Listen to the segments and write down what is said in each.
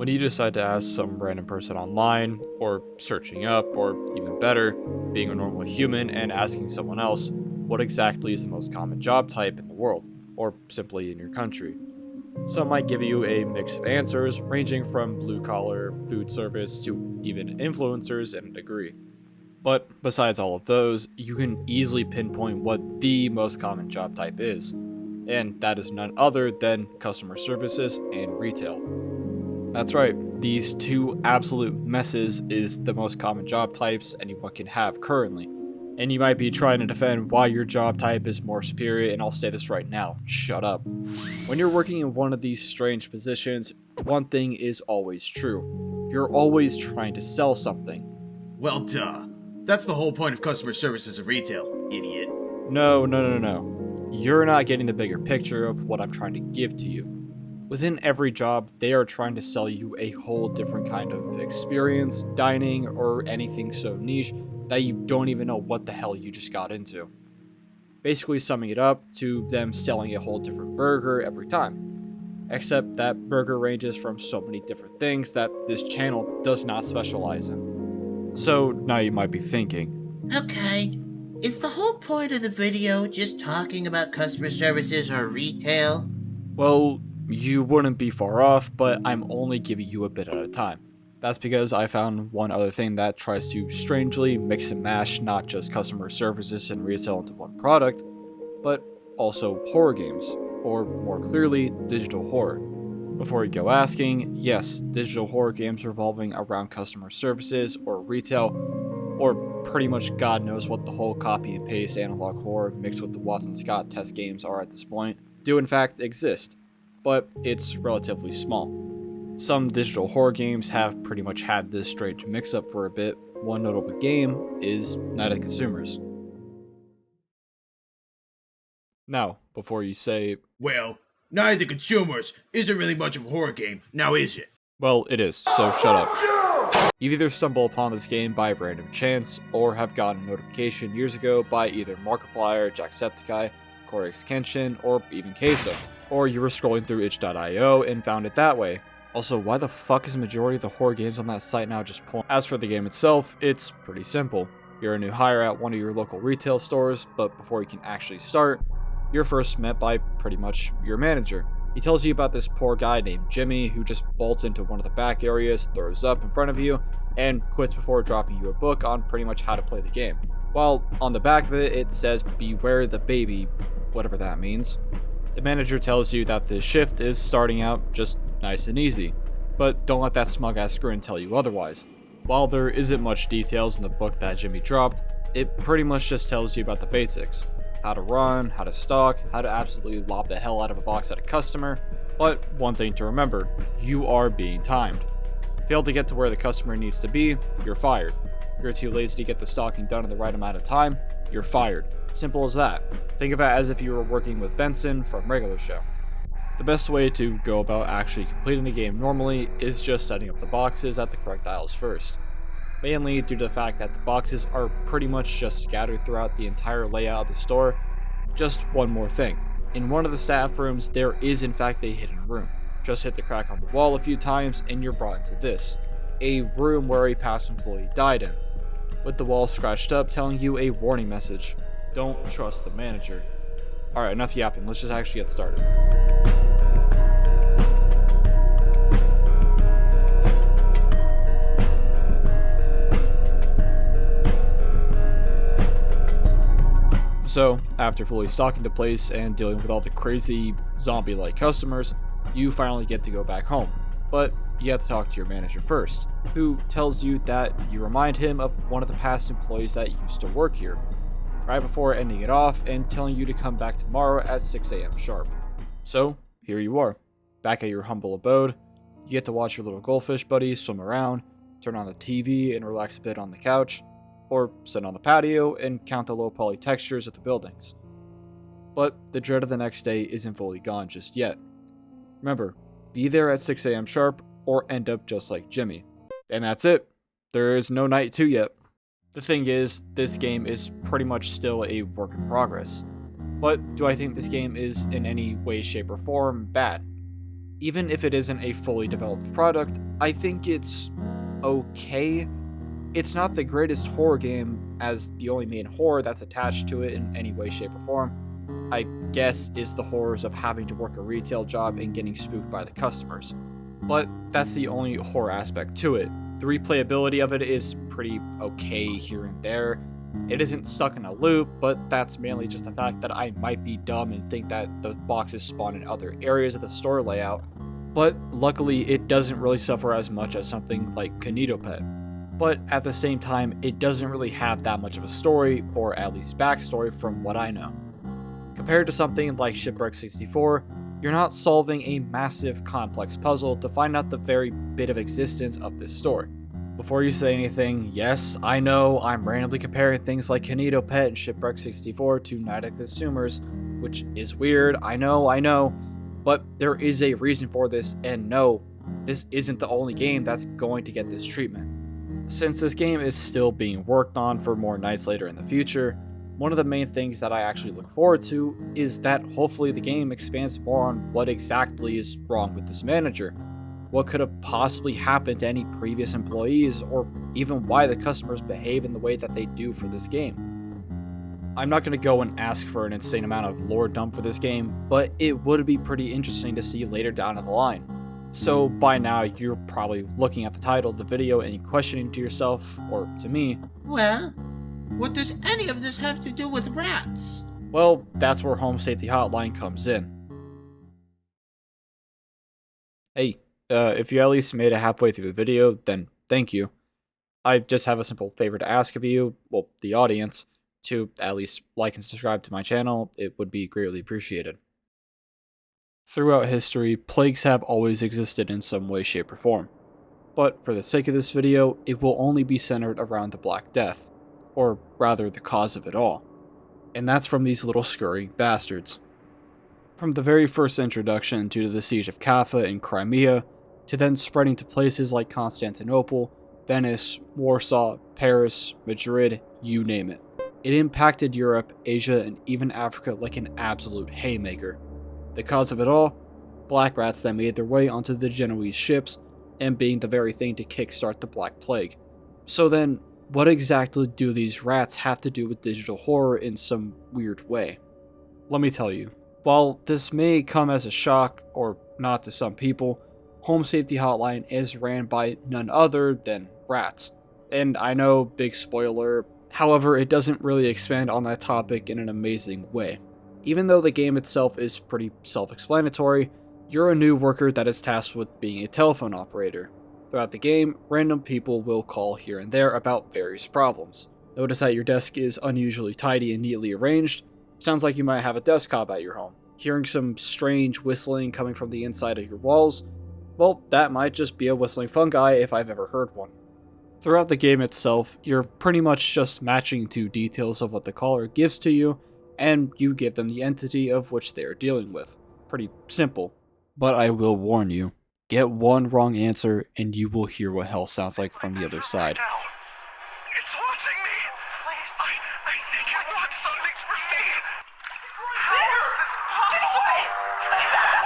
When you decide to ask some random person online, or searching up, or even better, being a normal human and asking someone else, what exactly is the most common job type in the world, or simply in your country? Some might give you a mix of answers, ranging from blue collar, food service, to even influencers in a degree. But besides all of those, you can easily pinpoint what the most common job type is, and that is none other than customer services and retail. That's right, these two absolute messes is the most common job types anyone can have currently. And you might be trying to defend why your job type is more superior, and I'll say this right now, shut up. When you're working in one of these strange positions, one thing is always true. You're always trying to sell something. Well, duh. That's the whole point of customer services of retail, idiot. No. You're not getting the bigger picture of what I'm trying to give to you. Within every job, they are trying to sell you a whole different kind of experience, dining, or anything so niche that you don't even know what the hell you just got into. Basically summing it up to them selling a whole different burger every time. Except that burger ranges from so many different things that this channel does not specialize in. So now you might be thinking, Okay, is the whole point of the video just talking about customer services or retail? well, you wouldn't be far off, but I'm only giving you a bit at a time. That's because I found one other thing that tries to strangely mix and mash not just customer services and retail into one product, but also horror games, or more clearly, digital horror. Before you go asking, yes, digital horror games revolving around customer services or retail, or pretty much God knows what the whole copy and paste analog horror mixed with the Watson Scott test games are at this point, do in fact exist, but it's relatively small. Some digital horror games have pretty much had this strange mix-up for a bit. One notable game is Night of the Consumers. Now, before you say, Well, Night of the Consumers isn't really much of a horror game, now is it? well, it is, so shut up. You've either stumbled upon this game by random chance, or have gotten a notification years ago by either Markiplier, Jacksepticeye, Korix Kenshin, or even Queso. Or you were scrolling through itch.io and found it that way. Also, why the fuck is the majority of the horror games on that site now just porn? As for the game itself, it's pretty simple. You're a new hire at one of your local retail stores, but before you can actually start, you're first met by pretty much your manager. He tells you about this poor guy named Jimmy who just bolts into one of the back areas, throws up in front of you, and quits before dropping you a book on pretty much how to play the game. While on the back of it, it says, "Beware the baby," whatever that means. The manager tells you that the shift is starting out just nice and easy, but don't let that smug ass grin tell you otherwise. While there isn't much details in the book that Jimmy dropped, it pretty much just tells you about the basics. How to run, how to stalk, how to absolutely lob the hell out of a box at a customer, but one thing to remember, you are being timed. Fail to get to where the customer needs to be, you're fired. You're too lazy to get the stalking done in the right amount of time, you're fired. Simple as that. Think of it as if you were working with Benson from Regular Show. The best way to go about actually completing the game normally is just setting up the boxes at the correct aisles first. Mainly due to the fact that the boxes are pretty much just scattered throughout the entire layout of the store. Just one more thing. In one of the staff rooms, there is in fact a hidden room. Just hit the crack on the wall a few times and you're brought into this. A room where a past employee died in, with the wall scratched up telling you a warning message. Don't trust the manager. Alright, enough yapping, let's just actually get started. So, after fully stocking the place and dealing with all the crazy zombie-like customers, you finally get to go back home. But you have to talk to your manager first, who tells you that you remind him of one of the past employees that used to work here, right before ending it off and telling you to come back tomorrow at 6 a.m. sharp. So, here you are, back at your humble abode. You get to watch your little goldfish buddies swim around, turn on the TV and relax a bit on the couch, or sit on the patio and count the low poly textures of the buildings. But the dread of the next day isn't fully gone just yet. Remember, be there at 6 a.m. sharp or end up just like Jimmy. And that's it. There is no night 2 yet. The thing is, this game is pretty much still a work in progress. But do I think this game is in any way, shape, or form bad? Even if it isn't a fully developed product, I think it's okay. It's not the greatest horror game, as the only main horror that's attached to it in any way, shape, or form, I guess, is the horrors of having to work a retail job and getting spooked by the customers. But that's the only horror aspect to it. The replayability of it is pretty okay here and there. It isn't stuck in a loop, but that's mainly just the fact that I might be dumb and think that the boxes spawn in other areas of the store layout. But luckily, it doesn't really suffer as much as something like Pet. But at the same time, it doesn't really have that much of a story, or at least backstory from what I know. Compared to something like Shipwreck 64, you're not solving a massive complex puzzle to find out the very bit of existence of this story. Before you say anything, yes, I know I'm randomly comparing things like Pet and Shipwreck 64 to Night at Consumers, which is weird, I know, but there is a reason for this, and no, this isn't the only game that's going to get this treatment. Since this game is still being worked on for more nights later in the future, one of the main things that I actually look forward to is that hopefully the game expands more on what exactly is wrong with this manager, what could have possibly happened to any previous employees, or even why the customers behave in the way that they do for this game. I'm not going to go and ask for an insane amount of lore dump for this game, but it would be pretty interesting to see later down the line. So by now you're probably looking at the title of the video and questioning to yourself, or to me, Well, what does any of this have to do with rats? well, that's where Home Safety Hotline comes in. Hey, if you at least made it halfway through the video, then thank you. I just have a simple favor to ask of you, well, the audience, to at least like and subscribe to my channel. It would be greatly appreciated. Throughout history, plagues have always existed in some way, shape, or form. But for the sake of this video, it will only be centered around the Black Death, or rather the cause of it all. And that's from these little scurrying bastards. From the very first introduction due to the siege of Kaffa in Crimea, to then spreading to places like Constantinople, Venice, Warsaw, Paris, Madrid, you name it. It impacted Europe, Asia, and even Africa like an absolute haymaker. The cause of it all? Black rats that made their way onto the Genoese ships, and being the very thing to kickstart the Black Plague. So then, what exactly do these rats have to do with digital horror in some weird way? Let me tell you, while this may come as a shock, or not to some people, Home Safety Hotline is ran by none other than rats. And I know, big spoiler, however, it doesn't really expand on that topic in an amazing way. Even though the game itself is pretty self-explanatory, you're a new worker that is tasked with being a telephone operator. Throughout the game, random people will call here and there about various problems. Notice that your desk is unusually tidy and neatly arranged. Sounds like you might have a desk cop at your home. Hearing some strange whistling coming from the inside of your walls? Well, that might just be a whistling fungi if I've ever heard one. Throughout the game itself, you're pretty much just matching two details of what the caller gives to you, and you give them the entity of which they are dealing with. Pretty simple. But I will warn you, get one wrong answer and you will hear what hell sounds like from the other side. It's watching me! Please. I think it wants something from me! Get away! Leave my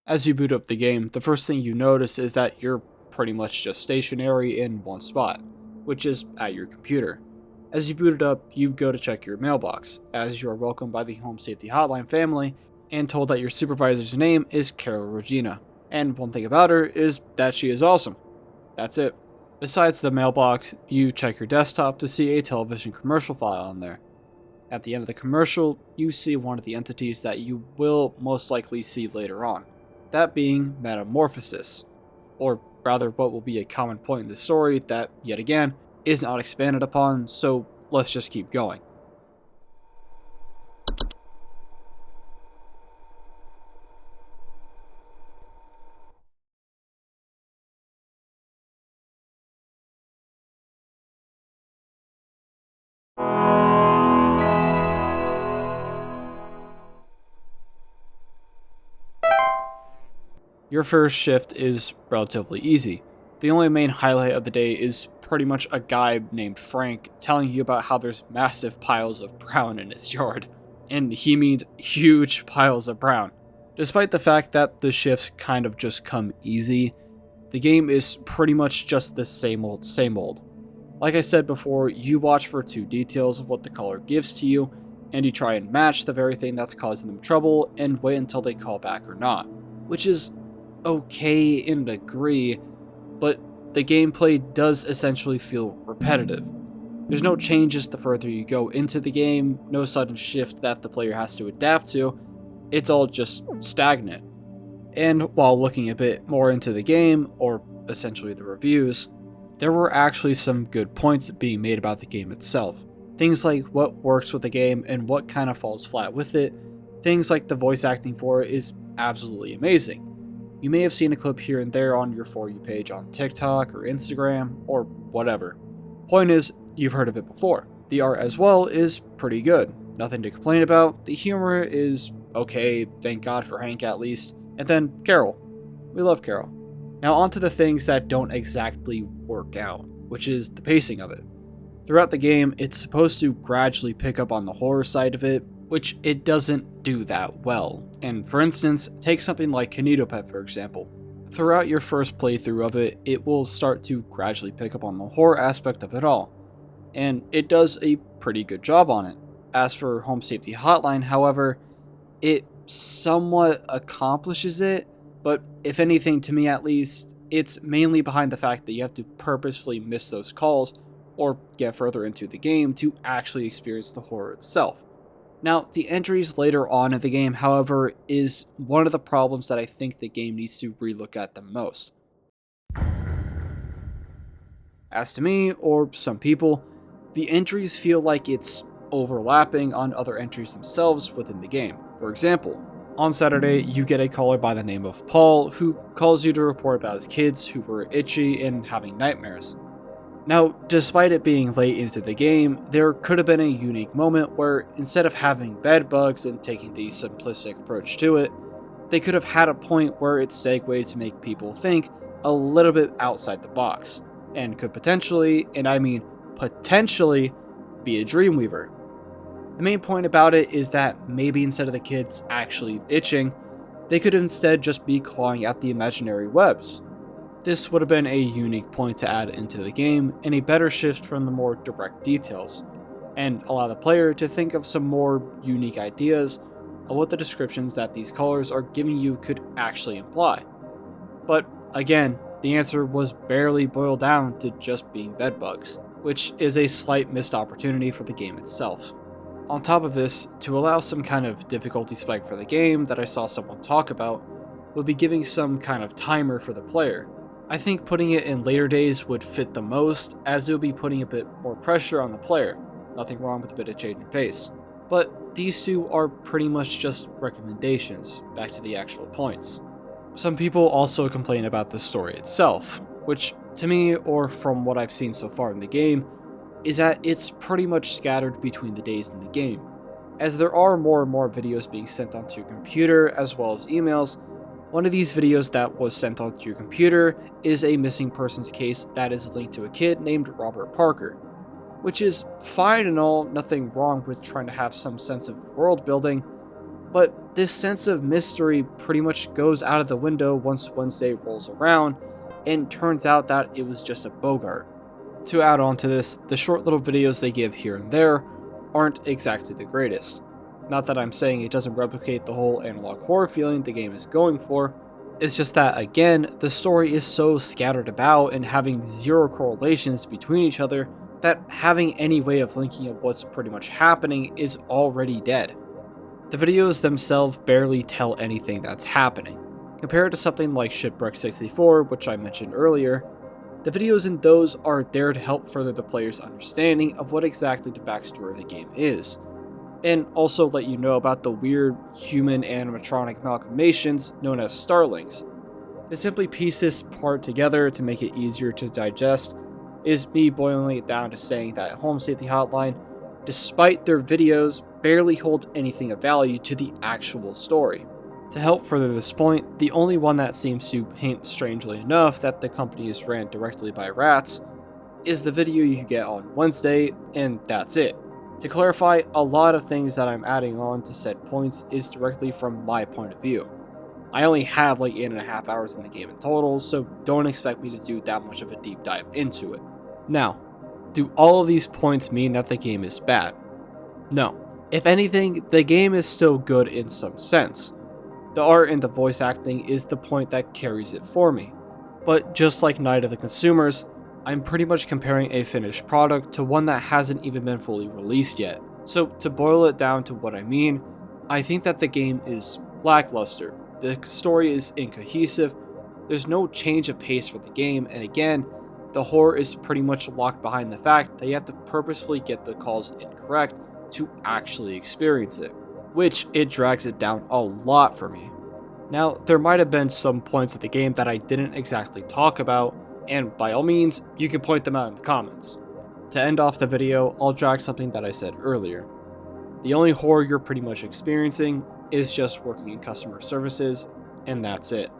As you boot up the game, the first thing you notice is that you're pretty much just stationary in one spot, which is at your computer. As you boot it up, you go to check your mailbox, as you are welcomed by the Home Safety Hotline family and told that your supervisor's name is Carol Regina. And one thing about her is that she is awesome. That's it. Besides the mailbox, you check your desktop to see a television commercial file on there. At the end of the commercial, you see one of the entities that you will most likely see later on. That being Metamorphosis, or rather what will be a common point in the story that, yet again, is not expanded upon, so let's just keep going. Your first shift is relatively easy. The only main highlight of the day is pretty much a guy named Frank telling you about how there's massive piles of brown in his yard. And he means huge piles of brown. Despite the fact that the shifts kind of just come easy, the game is pretty much just the same old, same old. Like I said before, you watch for 2 details of what the caller gives to you, and you try and match the very thing that's causing them trouble and wait until they call back or not. Which is okay in a degree, but the gameplay does essentially feel repetitive. There's no changes the further you go into the game, no sudden shift that the player has to adapt to, it's all just stagnant. And while looking a bit more into the game, or essentially the reviews, there were actually some good points being made about the game itself. Things like what works with the game and what kind of falls flat with it. Things like the voice acting for it is absolutely amazing. You may have seen a clip here and there on your For You page on TikTok or Instagram or whatever. Point is, you've heard of it before. The art as well is pretty good. Nothing to complain about. The humor is okay, thank God for Hank at least. And then Carol. We love Carol. Now on to the things that don't exactly work out, which is the pacing of it. Throughout the game, it's supposed to gradually pick up on the horror side of it, which it doesn't do that well. And for instance, take something like Kinetopet for example. Throughout your first playthrough of it, it will start to gradually pick up on the horror aspect of it all. And it does a pretty good job on it. As for Home Safety Hotline, however, it somewhat accomplishes it, but if anything, to me at least, it's mainly behind the fact that you have to purposefully miss those calls or get further into the game to actually experience the horror itself. Now, the entries later on in the game, however, is one of the problems that I think the game needs to relook at the most. As to me, or some people, the entries feel like it's overlapping on other entries themselves within the game. For example, on Saturday, you get a caller by the name of Paul who calls you to report about his kids who were itchy and having nightmares. Now, despite it being late into the game, there could have been a unique moment where instead of having bed bugs and taking the simplistic approach to it, they could have had a point where it segued to make people think a little bit outside the box, and could potentially, and I mean potentially, be a Dreamweaver. The main point about it is that maybe instead of the kids actually itching, they could instead just be clawing at the imaginary webs. This would have been a unique point to add into the game and a better shift from the more direct details, and allow the player to think of some more unique ideas of what the descriptions that these colors are giving you could actually imply. But again, the answer was barely boiled down to just being bedbugs, which is a slight missed opportunity for the game itself. On top of this, to allow some kind of difficulty spike for the game that I saw someone talk about, would be giving some kind of timer for the player. I think putting it in later days would fit the most, as it would be putting a bit more pressure on the player. Nothing wrong with a bit of change in pace. But these two are pretty much just recommendations, back to the actual points. Some people also complain about the story itself, which to me, or from what I've seen so far in the game, is that it's pretty much scattered between the days in the game. As there are more and more videos being sent onto your computer as well as emails, one of these videos that was sent onto your computer is a missing persons case that is linked to a kid named Robert Parker, which is fine and all, nothing wrong with trying to have some sense of world building, but this sense of mystery pretty much goes out of the window once Wednesday rolls around and turns out that it was just a Bogart. To add on to this, the short little videos they give here and there aren't exactly the greatest. Not that I'm saying it doesn't replicate the whole analog horror feeling the game is going for, it's just that again, the story is so scattered about and having zero correlations between each other that having any way of linking up what's pretty much happening is already dead. The videos themselves barely tell anything that's happening. Compared to something like Shipwreck 64, which I mentioned earlier, the videos in those are there to help further the player's understanding of what exactly the backstory of the game is, and also let you know about the weird human animatronic amalgamations known as starlings. To simply piece this part together to make it easier to digest is me boiling it down to saying that Home Safety Hotline, despite their videos, barely holds anything of value to the actual story. To help further this point, the only one that seems to hint strangely enough that the company is ran directly by rats is the video you get on Wednesday, and that's it. To clarify, a lot of things that I'm adding on to said points is directly from my point of view. I only have like 8.5 hours in the game in total, so don't expect me to do that much of a deep dive into it. Now, do all of these points mean that the game is bad? No. If anything, the game is still good in some sense. The art and the voice acting is the point that carries it for me. But just like Night of the Consumers, I'm pretty much comparing a finished product to one that hasn't even been fully released yet. So to boil it down to what I mean, I think that the game is lackluster. The story is incohesive, there's no change of pace for the game, and again, the horror is pretty much locked behind the fact that you have to purposefully get the calls incorrect to actually experience it, which it drags it down a lot for me. Now, there might have been some points of the game that I didn't exactly talk about, and by all means, you can point them out in the comments. To end off the video, I'll drag something that I said earlier. The only horror you're pretty much experiencing is just working in customer services, and that's it.